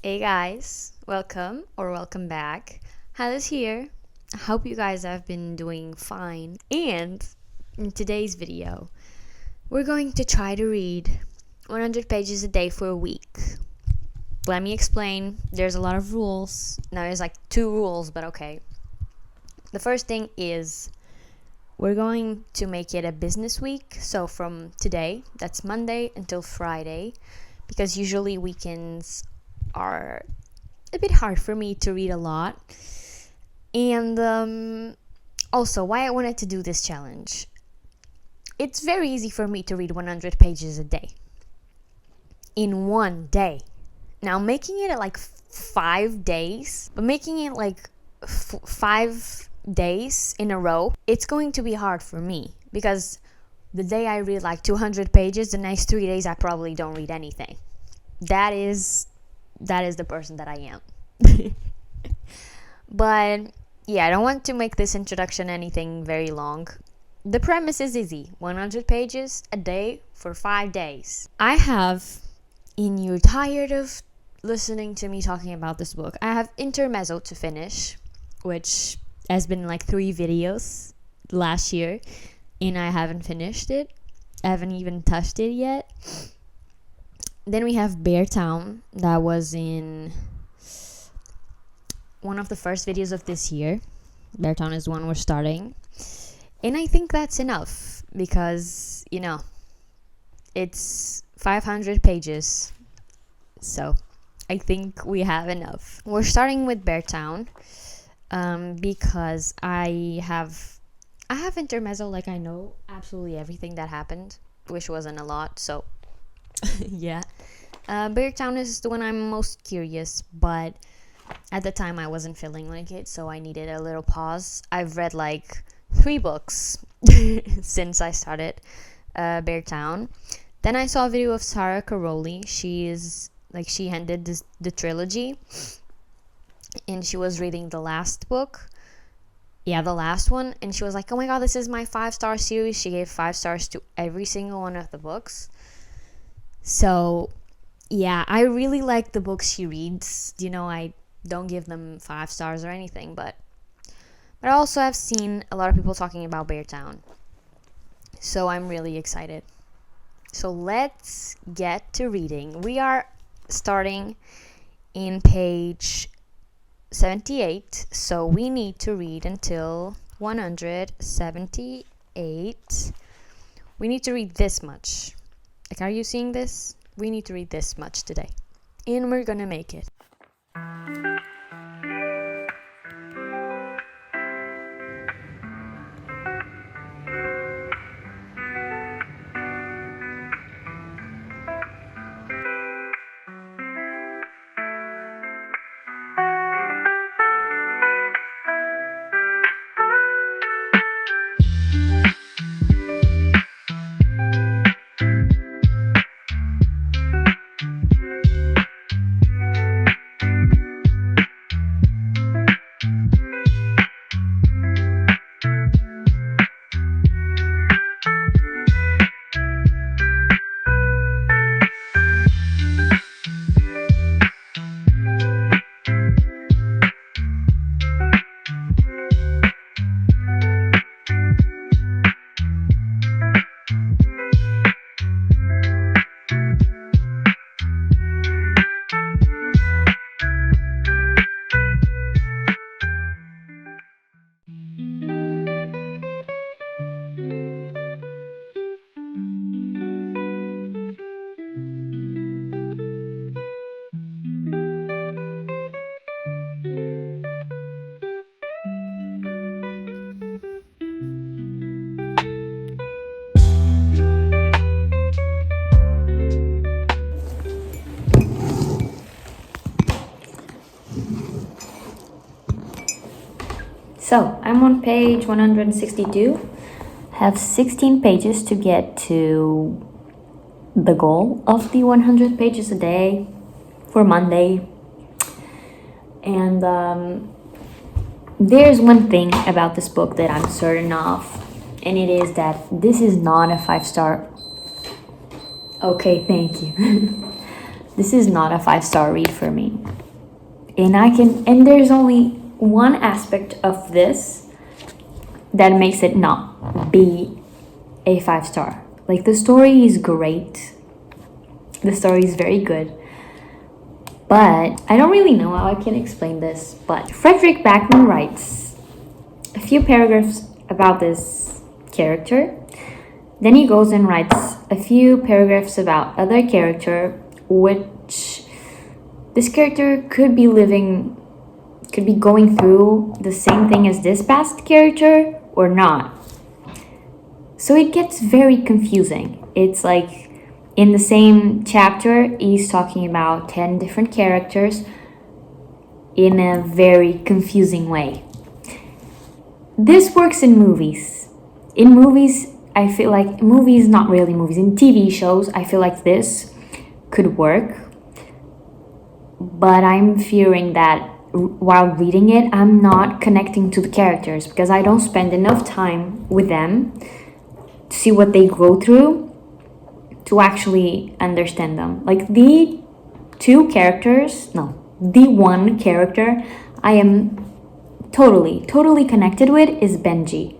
Hey guys, welcome or welcome back. Hallis here. I hope you guys have been doing fine. And in today's video, we're going to try to read 100 pages a day for a week. Let me explain. There's a lot of rules. Now there's like 2 rules, but okay. The first thing is we're going to make it a business week. So from today, that's Monday until Friday, because usually weekends are a bit hard for me to read a lot. And also, why I wanted to do this challenge. It's very easy for me to read 100 pages a day in one day. Now, making it like 5 days, but making it like 5 days in a row, it's going to be hard for me because the day I read like 200 pages, the next 3 days I probably don't read anything. That is the person that I am. But yeah, I don't want to make this introduction anything very long. The premise is easy: 100 pages a day for 5 days. I have, and you're tired of listening to me talking about this book, I have Intermezzo to finish, which has been like 3 videos last year, and I haven't finished it. I haven't even touched it yet. Then we have Bear Town, that was in one of the first videos of this year. Bear Town is one we're starting. And I think that's enough because, it's 500 pages. So I think we have enough. We're starting with Bear Town because I have Intermezzo, like I know absolutely everything that happened, which wasn't a lot, so yeah. Bear Town is the one I'm most curious, but at the time I wasn't feeling like it, so I needed a little pause. I've read like 3 books since I started Bear Town. Then I saw a video of Sarah Caroli. She ended the trilogy, and she was reading the last book. Yeah, the last one, and she was like, oh my god, this is my 5-star series. She gave 5 stars to every single one of the books. So, yeah, I really like the books she reads. I don't give them 5 stars or anything, but I also have seen a lot of people talking about Bear Town. So I'm really excited. So let's get to reading. We are starting in page 78, so we need to read until 178. We need to read this much. Like, are you seeing this? We need to read this much today. And we're gonna make it. So I'm on page 162. Have 16 pages to get to the goal of the 100 pages a day for Monday. And there's one thing about this book that I'm certain of, and it is that this is not a 5-star. Okay, thank you. this is not a 5-star read for me. And there's only one aspect of this that makes it not be a 5-star. Like, the story is great. The story is very good. But I don't really know how I can explain this. But Frederick Backman writes a few paragraphs about this character. Then he goes and writes a few paragraphs about other character, which this character could be going through the same thing as this past character or not. So it gets very confusing. It's like in the same chapter, he's talking about 10 different characters in a very confusing way. This works in movies. In movies, I feel like not really movies. In TV shows, I feel like this could work. But I'm fearing that while reading it, I'm not connecting to the characters because I don't spend enough time with them to see what they go through to actually understand them. Like the one character I am totally connected with is Benji.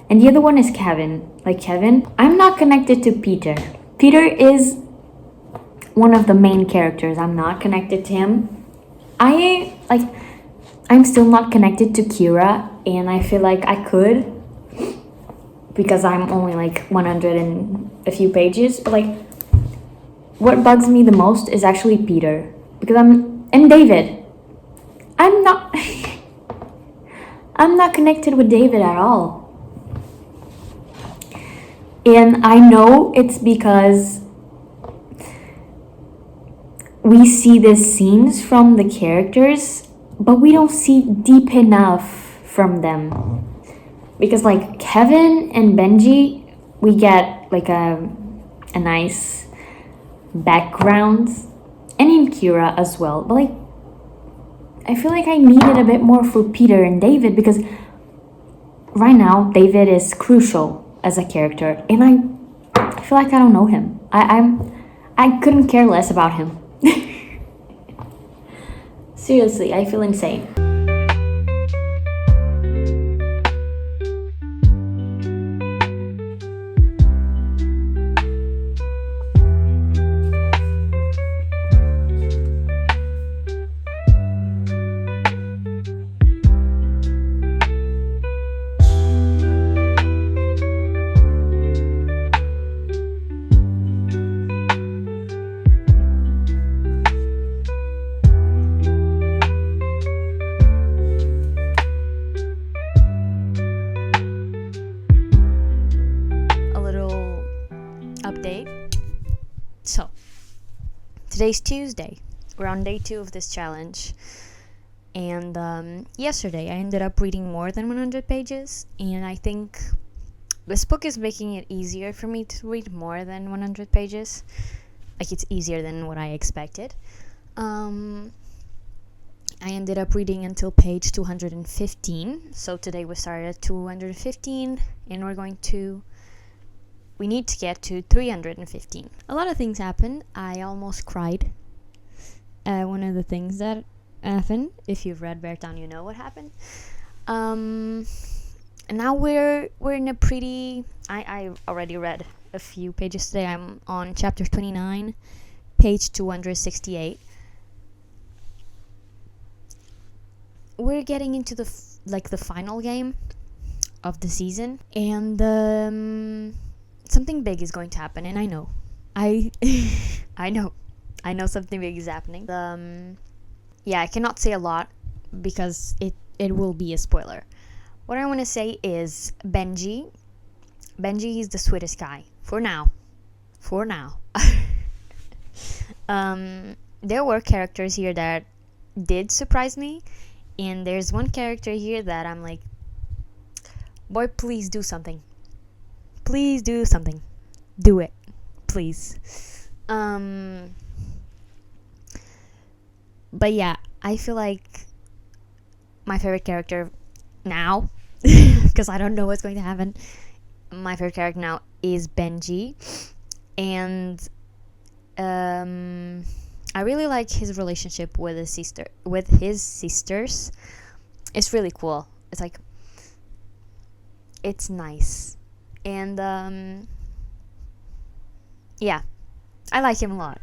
And the other one is Kevin. Like Kevin, I'm not connected to Peter. Peter is one of the main characters. I'm not connected to him. I'm still not connected to Kira, and I feel like I could because I'm only like 100 and a few pages. But like, what bugs me the most is actually Peter and David. I'm not I'm not connected with David at all. And I know it's because we see these scenes from the characters, but we don't see deep enough from them. Because like Kevin and Benji, we get like a nice background, and in Kira as well. But like, I feel like I needed a bit more for Peter and David because right now David is crucial as a character, and I feel like I don't know him. I couldn't care less about him. Seriously, I feel insane. Update. So, today's Tuesday. We're on day 2 of this challenge. And yesterday I ended up reading more than 100 pages. And I think this book is making it easier for me to read more than 100 pages. Like, it's easier than what I expected. I ended up reading until page 215. So today we started at 215. And we need to get to 315. A lot of things happened. I almost cried. One of the things that happened, if you've read Bear Town, you know what happened. And now we're in a pretty... I already read a few pages today. I'm on chapter 29, page 268. We're getting into the final game of the season, and something big is going to happen, and I know. I know something big is happening. I cannot say a lot because it will be a spoiler. What I want to say is Benji is the sweetest guy for now. There were characters here that did surprise me, and there's one character here that I'm like, boy, please do something. Please do something. Do it. Please. But yeah, I feel like my favorite character now, because I don't know what's going to happen, my favorite character now is Benji. And I really like his relationship with his sisters. It's really cool. It's like, it's nice. And yeah, I like him a lot.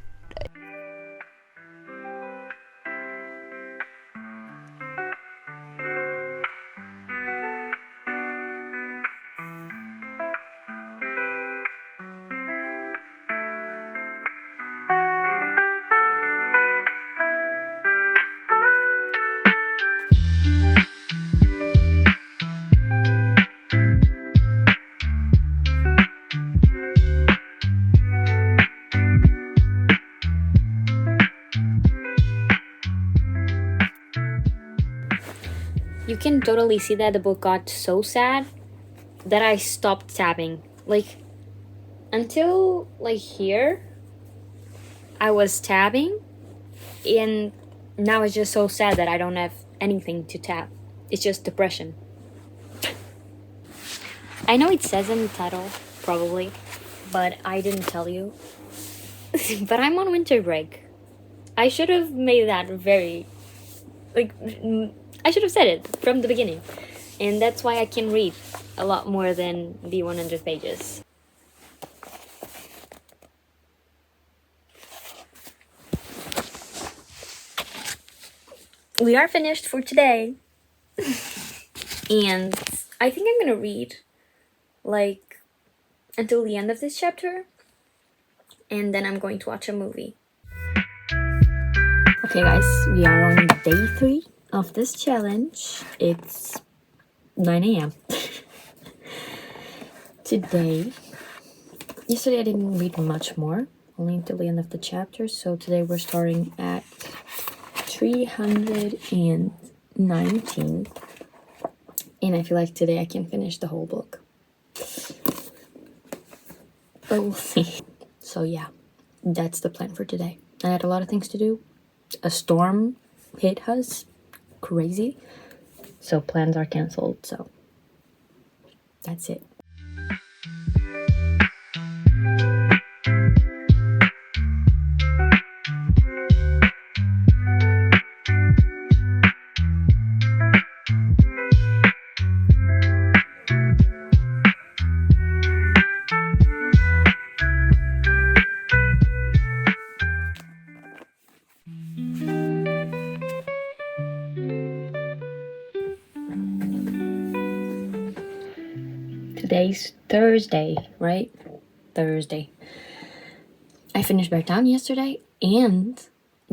You can totally see that the book got so sad that I stopped tabbing. Like, until like here, I was tabbing, and now it's just so sad that I don't have anything to tab. It's just depression. I know it says in the title, probably, but I didn't tell you. But I'm on winter break. I should have made that very, like, I should have said it from the beginning. And that's why I can read a lot more than the 100 pages. We are finished for today. And I think I'm gonna read, like, until the end of this chapter. And then I'm going to watch a movie. Okay guys, we are on day 3 of this challenge. It's 9 a.m. Yesterday I didn't read much more, only until the end of the chapter. So today we're starting at 319. And I feel like today I can finish the whole book. But we'll see. So yeah, that's the plan for today. I had a lot of things to do. A storm hit us. Crazy. So plans are cancelled. So that's it. Today's Thursday, right? Thursday. I finished Bear Town yesterday and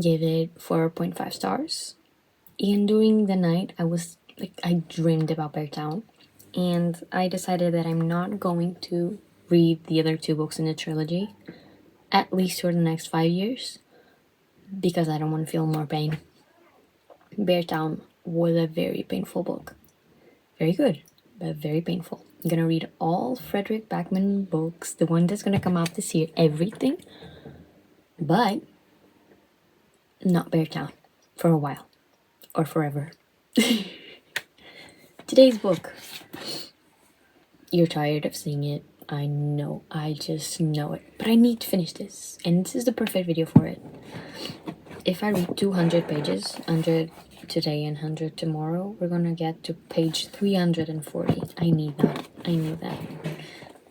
gave it 4.5 stars. And during the night, I dreamed about Bear Town. And I decided that I'm not going to read the other 2 books in the trilogy, at least for the next 5 years, because I don't want to feel more pain. Bear Town was a very painful book. Very good, but very painful. I'm gonna read all Frederick Backman books, the one that's gonna come out this year, everything, but not Bear Town for a while, or forever. Today's book. You're tired of seeing it. I know, I just know it, but I need to finish this, and this is the perfect video for it. If I read 200 pages, 100 today and 100 tomorrow, we're gonna get to page 340. I need that.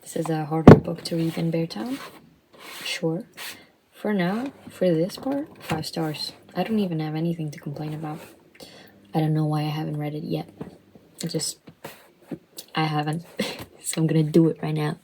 This is a harder book to read than Bear Town. Sure. For now, for this part, 5 stars. I don't even have anything to complain about. I don't know why I haven't read it yet. I haven't. So I'm gonna do it right now.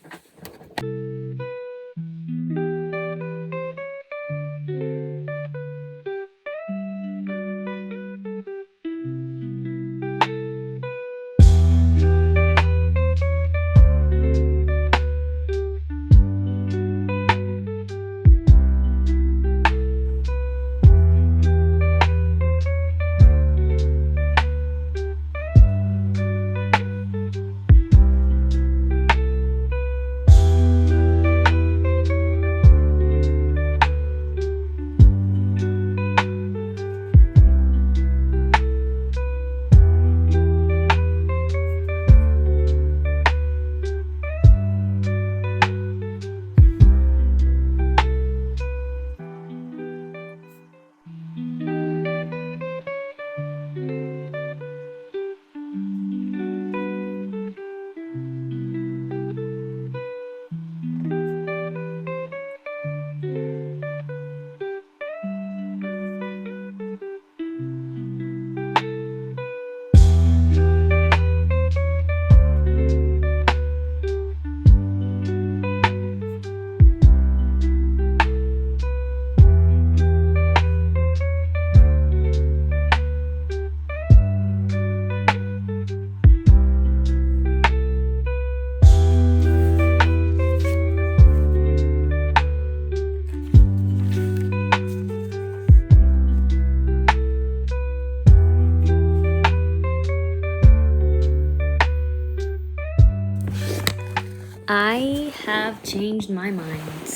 changed my mind.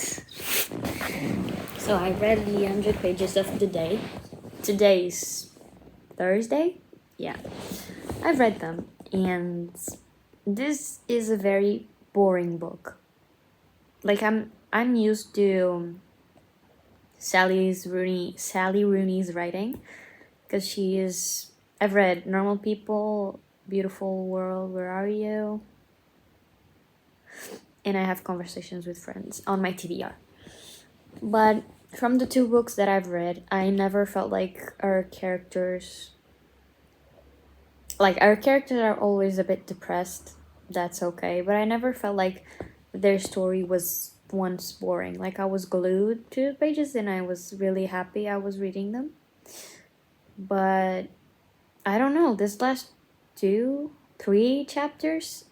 So I read the 100 pages of the day. Today's Thursday? Yeah. I've read them, and this is a very boring book. Like I'm used to Sally Rooney's writing, because she is. I've read Normal People, Beautiful World, Where Are You? And I have Conversations with Friends on my TBR. But from the two books that I've read, I never felt like our characters are always a bit depressed. That's okay, but I never felt like their story was once boring. Like, I was glued to the pages and I was really happy I was reading them. But I don't know, this last 3 chapters,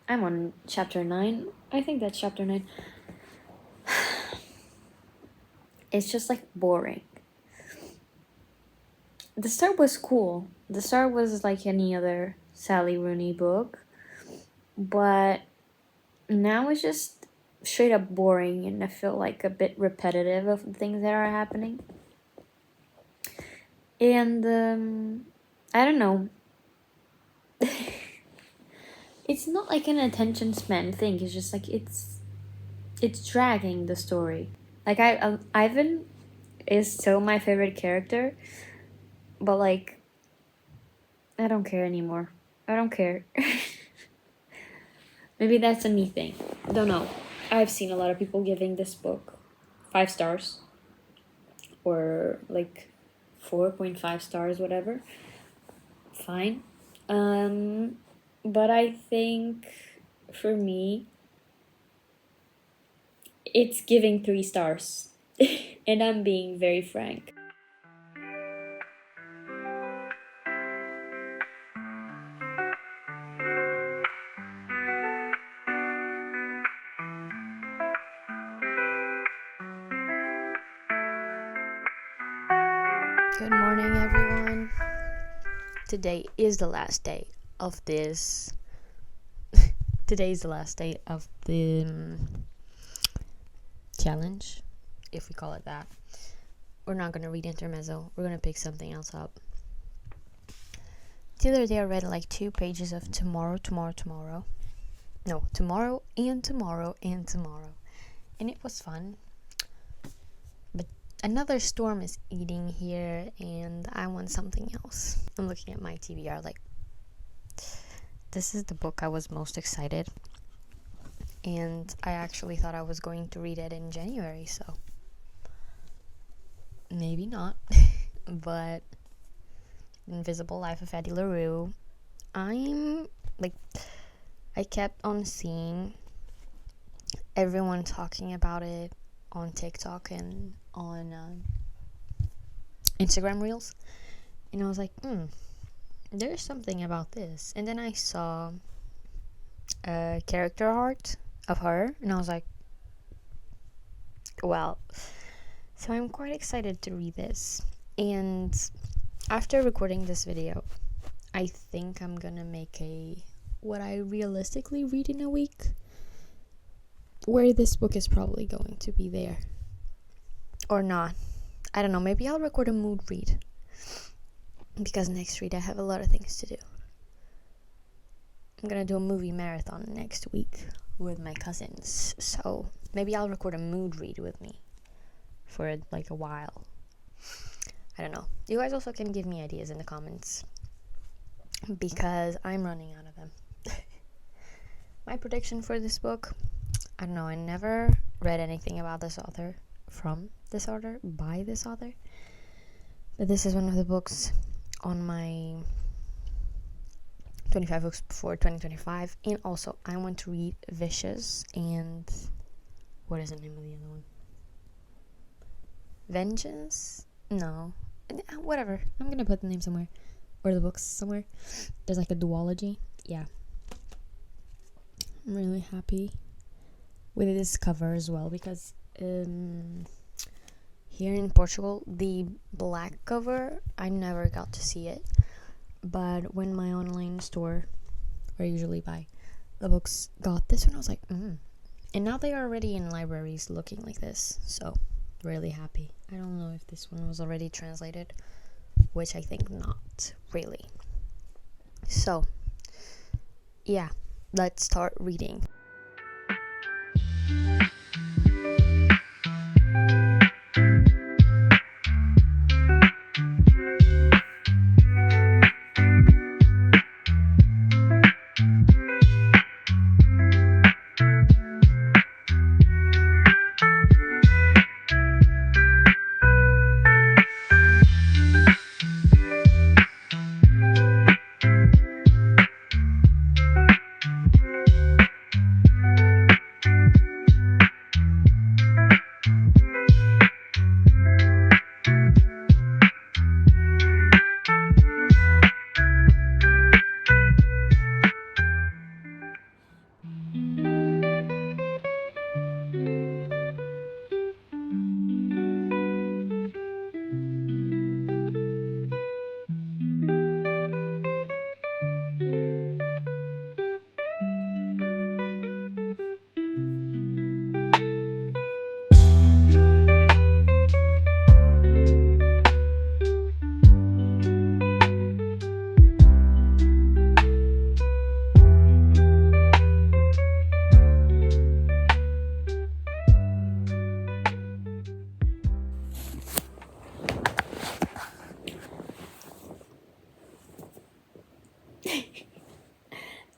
I'm on chapter 9. I think that's chapter 9. It's just like boring. The start was cool. The start was like any other Sally Rooney book. But now it's just straight up boring, and I feel like a bit repetitive of the things that are happening. And I don't know. It's not like an attention span thing. It's just like it's dragging the story. Like Ivan is still my favorite character, but like I don't care anymore. I don't care. Maybe that's a me thing. I don't know. I've seen a lot of people giving this book 5 stars, or like 4.5 stars, whatever. Fine. But I think for me, it's giving 3 stars. And I'm being very frank. Good morning, everyone. Today is the last day of this. Today's the last day of the challenge, if we call it that. We're not going to read intermezzo. We're going to pick something else up. The other day I read like 2 pages of tomorrow. No, tomorrow and tomorrow and tomorrow. And it was fun. But another storm is eating here, and I want something else. I'm looking at my TBR like, this is the book I was most excited. And I actually thought I was going to read it in January, so maybe not. But Invisible Life of Eddie LaRue, I kept on seeing everyone talking about it on TikTok and on Instagram Reels, and I was like, there's something about this. And then I saw a character art of her, and I was like, well, so I'm quite excited to read this. And after recording this video, I think I'm gonna make what I realistically read in a week, where this book is probably going to be there or not. I don't know, maybe I'll record a mood read, because next week I have a lot of things to do. I'm gonna do a movie marathon next week with my cousins, so maybe I'll record a mood read with me for like a while. I don't know. You guys also can give me ideas in the comments, because I'm running out of them. My prediction for this book, I don't know, I never read anything about this author, from this author, by this author, but this is one of the books on my 25 books before 2025. And also I want to read Vicious and what is the name of the other one? Vengeance? No, whatever. I'm gonna put the name somewhere, or the books somewhere. There's like a duology. Yeah, I'm really happy with this cover as well, because here in Portugal, the black cover, I never got to see it, but when my online store, where I usually buy the books, got this one, I was like, And now they are already in libraries looking like this, so really happy. I don't know if this one was already translated, which I think not really. So yeah, let's start reading.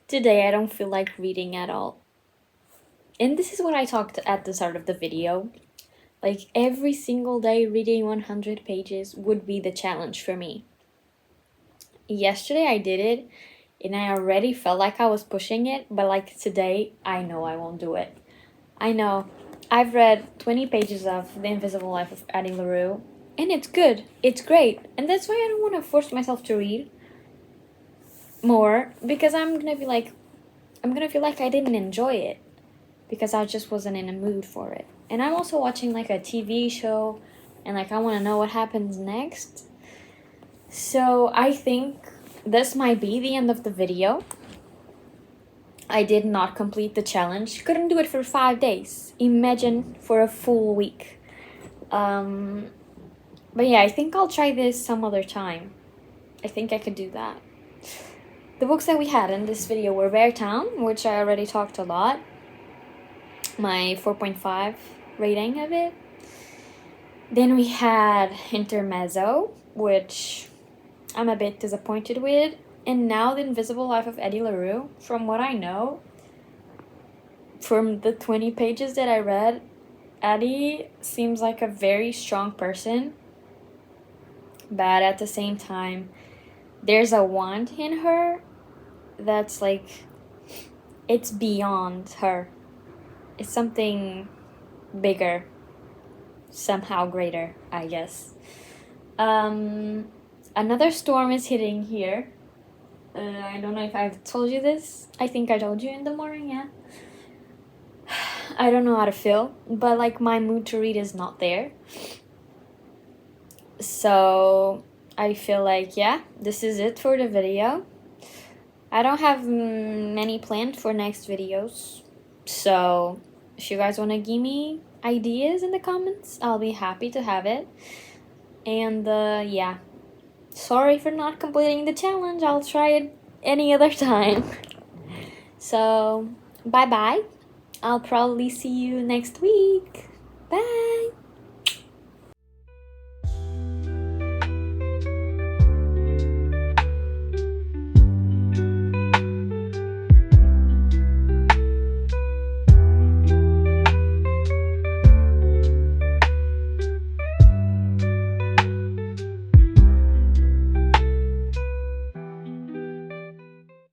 Today I don't feel like reading at all. And this is what I talked at the start of the video. Like every single day reading 100 pages would be the challenge for me. Yesterday I did it and I already felt like I was pushing it, but like today I know I won't do it. I know. I've read 20 pages of The Invisible Life of Addie LaRue and it's good. It's great. And that's why I don't want to force myself to read more, because I'm gonna feel like I didn't enjoy it because I just wasn't in a mood for it. And I'm also watching like a TV show and like I want to know what happens next. So I think this might be the end of the video. I did not complete the challenge. Couldn't do it for 5 days. Imagine for a full week. But yeah, I think I'll try this some other time. I think I could do that. The books that we had in this video were Bear Town, which I already talked a lot. My 4.5 rating of it. Then we had Intermezzo, which I'm a bit disappointed with. And now The Invisible Life of Addie LaRue. From what I know, from the 20 pages that I read, Addie seems like a very strong person. But at the same time, there's a want in her that's like, it's beyond her. It's something bigger, somehow greater, I guess. Another storm is hitting here. I don't know if I've told you this. I think I told you in the morning, yeah. I don't know how to feel, but like my mood to read is not there. So I feel like, yeah, this is it for the video. I don't have many planned for next videos. So if you guys want to give me ideas in the comments, I'll be happy to have it. And yeah, sorry for not completing the challenge. I'll try it any other time. So bye bye. I'll probably see you next week. Bye.